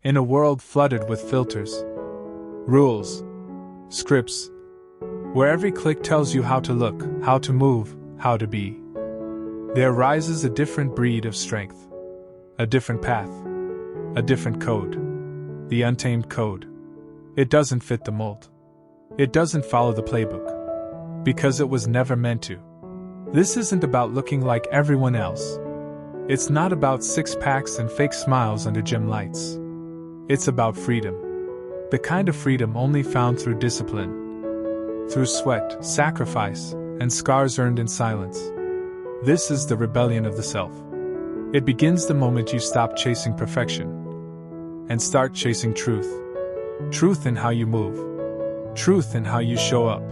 In a world flooded with filters, rules, scripts, where every click tells you how to look, how to move, how to be, there rises a different breed of strength, a different path, a different code, the untamed code. It doesn't fit the mold. It doesn't follow the playbook, because it was never meant to. This isn't about looking like everyone else. It's not about six-packs and fake smiles under gym lights. It's about freedom. The kind of freedom only found through discipline, through sweat, sacrifice, and scars earned in silence. This is the rebellion of the self. It begins the moment you stop chasing perfection and start chasing truth. Truth in how you move. Truth in how you show up.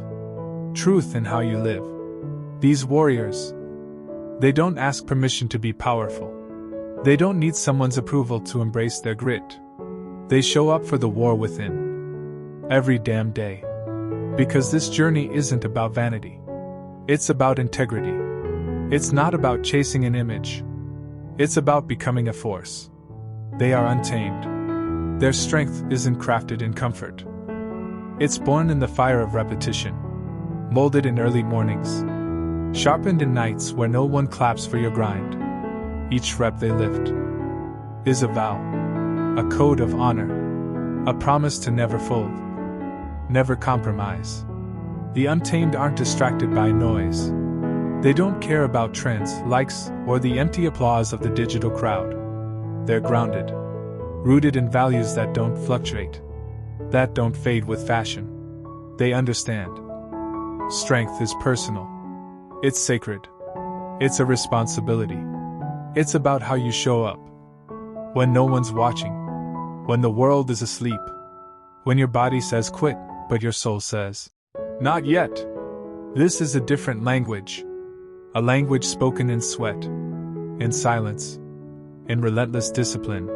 Truth in how you live. These warriors, they don't ask permission to be powerful. They don't need someone's approval to embrace their grit. They show up for the war within. Every damn day. Because this journey isn't about vanity. It's about integrity. It's not about chasing an image. It's about becoming a force. They are untamed. Their strength isn't crafted in comfort. It's born in the fire of repetition. Molded in early mornings. Sharpened in nights where no one claps for your grind. Each rep they lift is a vow. A code of honor. A promise to never fold. Never compromise. The untamed aren't distracted by noise. They don't care about trends, likes, or the empty applause of the digital crowd. They're grounded. Rooted in values that don't fluctuate. That don't fade with fashion. They understand. Strength is personal. It's sacred. It's a responsibility. It's about how you show up. When no one's watching. When the world is asleep. When your body says quit, but your soul says, not yet. This is a different language. A language spoken in sweat, in silence, in relentless discipline.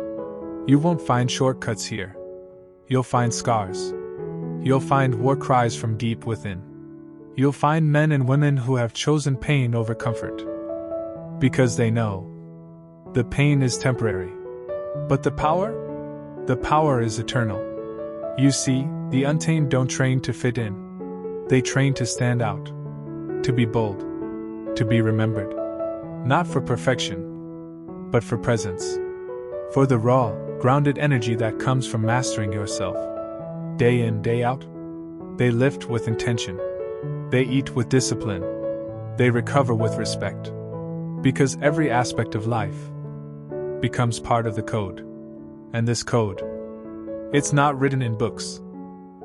You won't find shortcuts here. You'll find scars. You'll find war cries from deep within. You'll find men and women who have chosen pain over comfort. Because they know the pain is temporary. But the power? The power is eternal. You see, the untamed don't train to fit in. They train to stand out. To be bold. To be remembered. Not for perfection, but for presence. For the raw, grounded energy that comes from mastering yourself. Day in, day out. They lift with intention. They eat with discipline. They recover with respect. Because every aspect of life becomes part of the code. And this code, it's not written in books.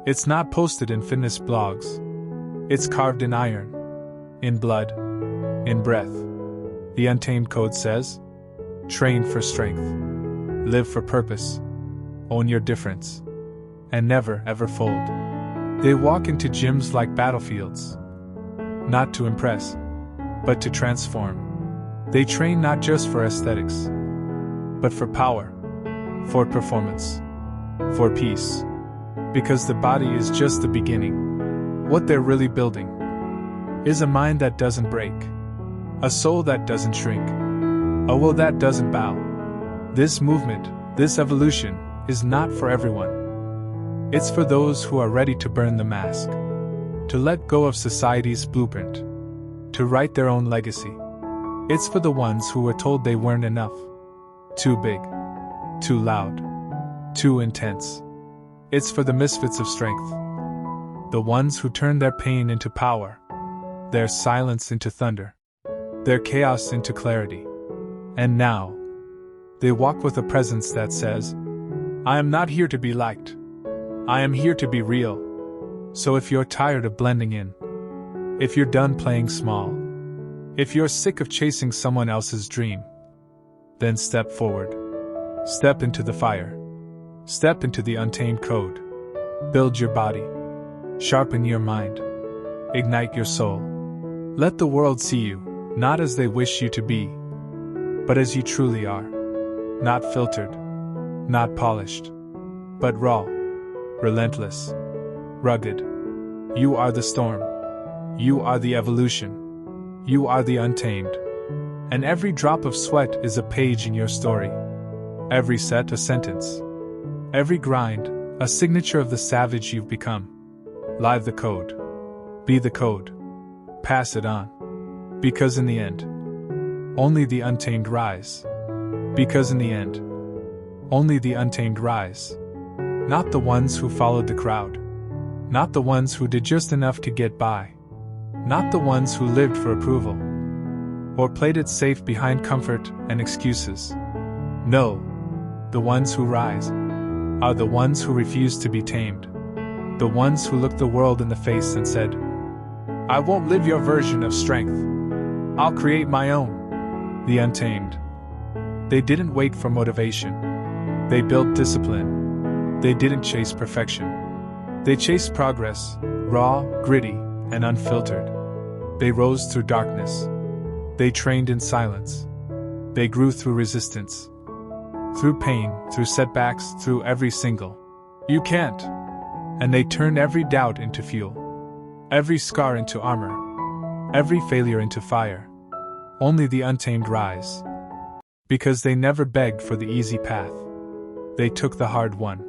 It's not posted in fitness blogs. It's carved in iron, in blood, in breath. The Untamed Code says, train for strength, live for purpose, own your difference, and never ever fold. They walk into gyms like battlefields, not to impress, but to transform. They train not just for aesthetics, but for power, for performance, for peace. Because the body is just the beginning. What they're really building is a mind that doesn't break, a soul that doesn't shrink, a will that doesn't bow. This movement, this evolution, is not for everyone. It's for those who are ready to burn the mask, to let go of society's blueprint, to write their own legacy. It's for the ones who were told they weren't enough. Too big, too loud, too intense. It's for the misfits of strength. The ones who turn their pain into power, their silence into thunder, their chaos into clarity. And now, they walk with a presence that says, I am not here to be liked. I am here to be real. So if you're tired of blending in, if you're done playing small, if you're sick of chasing someone else's dream, then step forward. Step into the fire. Step into the Untamed Code. Build your body. Sharpen your mind. Ignite your soul. Let the world see you, not as they wish you to be, but as you truly are. Not filtered, not polished, but raw, relentless, rugged. You are the storm. You are the evolution. You are the untamed. And every drop of sweat is a page in your story. Every set a sentence. Every grind, a signature of the savage you've become. Live the code. Be the code. Pass it on. Because in the end, only the untamed rise. Because in the end, only the untamed rise. Not the ones who followed the crowd. Not the ones who did just enough to get by. Not the ones who lived for approval, or played it safe behind comfort and excuses. No, the ones who rise are the ones who refuse to be tamed. The ones who looked the world in the face and said, I won't live your version of strength. I'll create my own. The untamed. They didn't wait for motivation. They built discipline. They didn't chase perfection. They chased progress, raw, gritty, and unfiltered. They rose through darkness. They trained in silence. They grew through resistance. Through pain, through setbacks, through every single "you can't." And they turned every doubt into fuel. Every scar into armor. Every failure into fire. Only the untamed rise. Because they never begged for the easy path. They took the hard one.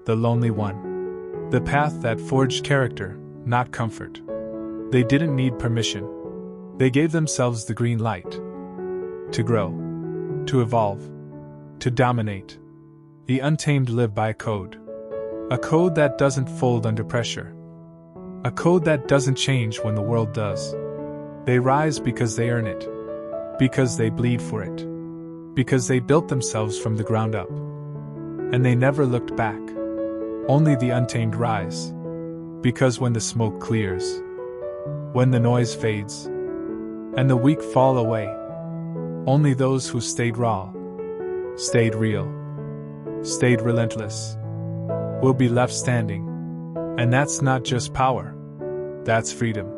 The lonely one. The path that forged character, not comfort. They didn't need permission. They gave themselves the green light. To grow. To evolve. To dominate. The untamed live by a code. A code that doesn't fold under pressure. A code that doesn't change when the world does. They rise because they earn it. Because they bleed for it. Because they built themselves from the ground up. And they never looked back. Only the untamed rise. Because when the smoke clears, when the noise fades, and the weak fall away, only those who stayed raw, stayed real, stayed relentless, will be left standing. And that's not just power, that's freedom.